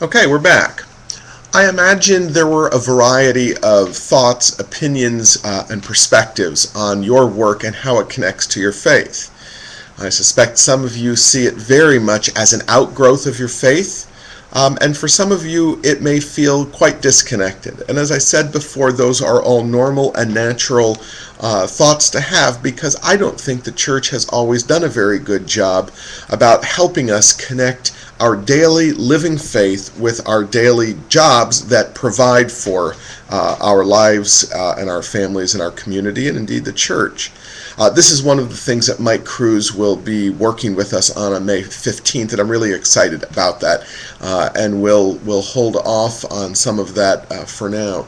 Okay, we're back. I imagine there were a variety of thoughts, opinions, and perspectives on your work and how it connects to your faith. I suspect some of you see it very much as an outgrowth of your faith, and for some of you it may feel quite disconnected. And as I said before, those are all normal and natural thoughts to have, because I don't think the church has always done a very good job about helping us connect our daily living faith with our daily jobs that provide for our lives and our families and our community, and indeed the church. This is one of the things that Mike Cruz will be working with us on May 15th, and I'm really excited about that, and we'll hold off on some of that for now.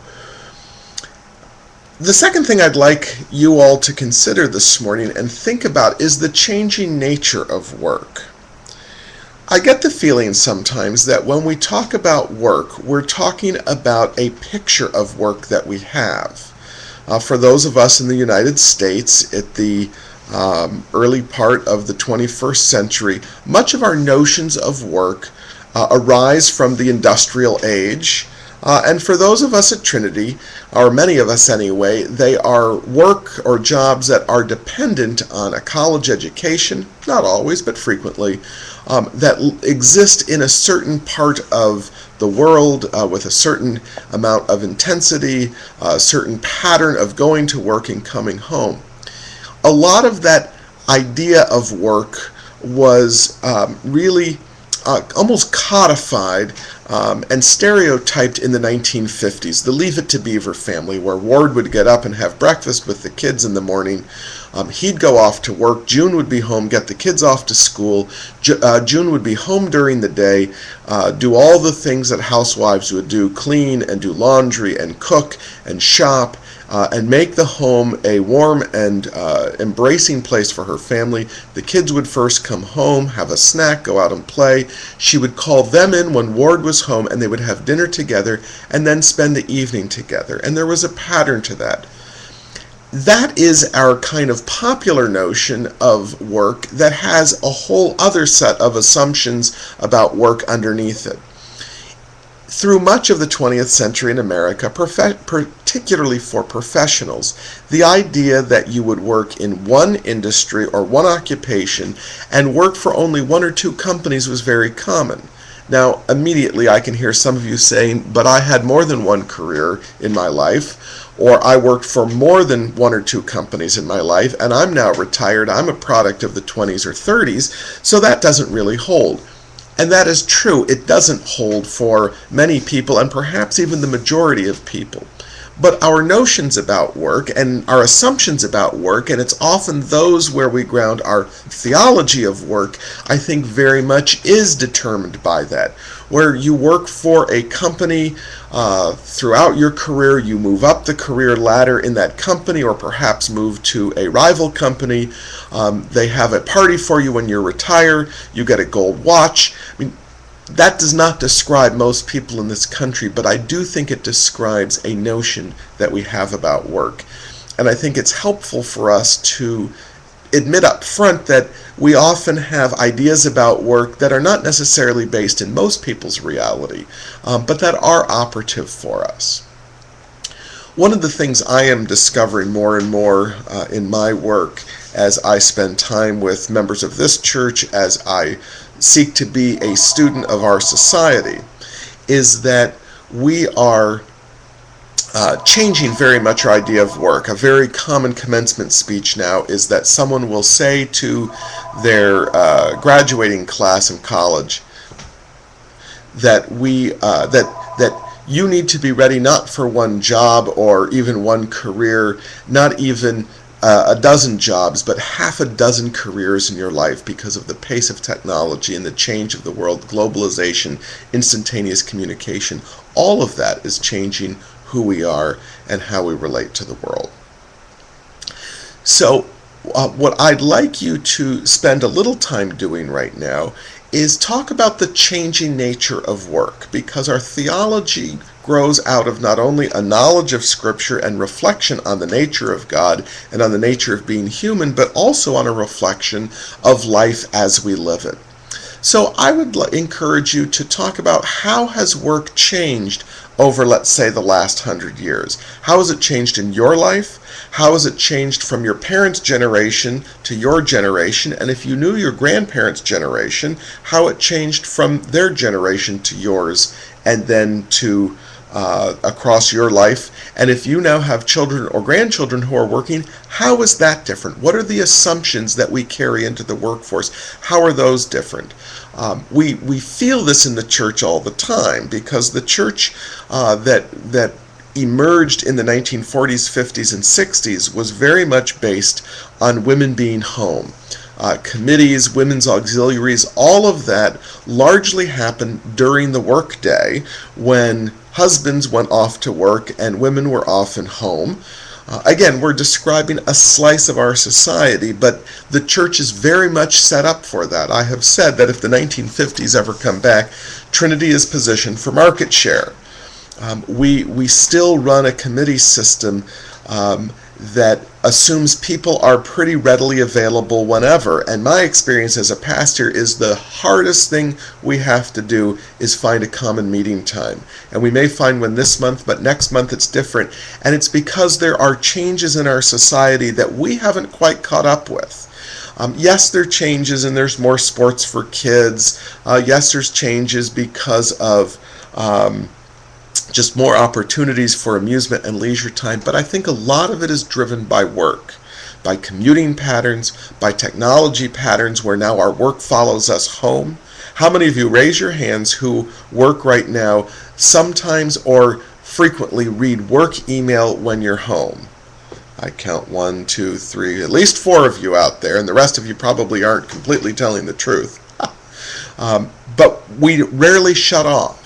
The second thing I'd like you all to consider this morning and think about is the changing nature of work. I get the feeling sometimes that when we talk about work, we're talking about a picture of work that we have. For those of us in the United States at the early part of the 21st century, much of our notions of work arise from the industrial age. And for those of us at Trinity, or many of us anyway, they are work or jobs that are dependent on a college education, not always, but frequently, that exist in a certain part of the world with a certain amount of intensity, a certain pattern of going to work and coming home. A lot of that idea of work was really almost codified and stereotyped in the 1950s. The Leave It to Beaver family, where Ward would get up and have breakfast with the kids in the morning. He'd go off to work. June would be home, get the kids off to school. June would be home during the day, do all the things that housewives would do, clean and do laundry and cook and shop, and make the home a warm and embracing place for her family. The kids would first come home, have a snack, go out and play. She would call them in when Ward was home, and they would have dinner together and then spend the evening together. And there was a pattern to that. That is our kind of popular notion of work that has a whole other set of assumptions about work underneath it. Through much of the 20th century in America, particularly for professionals, the idea that you would work in one industry or one occupation and work for only one or two companies was very common. Now, immediately I can hear some of you saying, but I had more than one career in my life, or I worked for more than one or two companies in my life, and I'm now retired. I'm a product of the 20s or 30s, so that doesn't really hold. And that is true. It doesn't hold for many people, and perhaps even the majority of people. But our notions about work and our assumptions about work, and it's often those where we ground our theology of work, I think very much is determined by that. Where you work for a company throughout your career, you move up the career ladder in that company, or perhaps move to a rival company. They have a party for you when you retire. You get a gold watch. I mean, that does not describe most people in this country, but I do think it describes a notion that we have about work. And I think it's helpful for us to admit up front that we often have ideas about work that are not necessarily based in most people's reality, but that are operative for us. One of the things I am discovering more and more in my work as I spend time with members of this church, as I seek to be a student of our society, is that we are changing very much our idea of work. A very common commencement speech now is that someone will say to their graduating class in college that you need to be ready not for one job or even one career, not even a dozen jobs, but half a dozen careers in your life, because of the pace of technology and the change of the world, globalization, instantaneous communication. All of that is changing who we are and how we relate to the world. So what I'd like you to spend a little time doing right now is talk about the changing nature of work, because our theology grows out of not only a knowledge of Scripture and reflection on the nature of God and on the nature of being human, but also on a reflection of life as we live it. So I would encourage you to talk about how has work changed over, let's say, the last 100 years. How has it changed in your life? How has it changed from your parents' generation to your generation? And if you knew your grandparents' generation, how it changed from their generation to yours, and then to across your life. And if you now have children or grandchildren who are working, how is that different? What are the assumptions that we carry into the workforce? How are those different? We feel this in the church all the time, because the church that emerged in the 1940s, 50s, and 60s was very much based on women being home. Committees, women's auxiliaries, all of that largely happened during the workday when husbands went off to work and women were often home. Again, we're describing a slice of our society, but the church is very much set up for that. I have said that if the 1950s ever come back, Trinity is positioned for market share. We still run a committee system that assumes people are pretty readily available whenever. And my experience as a pastor is the hardest thing we have to do is find a common meeting time. And we may find one this month, but next month it's different. And it's because there are changes in our society that we haven't quite caught up with. Yes, there are changes, and there's more sports for kids. Yes, there's changes because of just more opportunities for amusement and leisure time, but I think a lot of it is driven by work, by commuting patterns, by technology patterns where now our work follows us home. How many of you, raise your hands, who work right now, sometimes or frequently read work email when you're home? I count 1, 2, 3, at least 4 of you out there, and the rest of you probably aren't completely telling the truth. But we rarely shut off.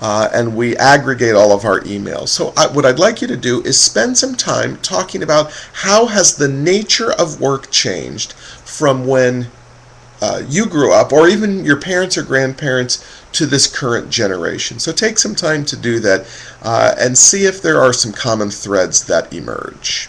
And we aggregate all of our emails. So what I'd like you to do is spend some time talking about how has the nature of work changed from when you grew up, or even your parents or grandparents, to this current generation. So take some time to do that and see if there are some common threads that emerge.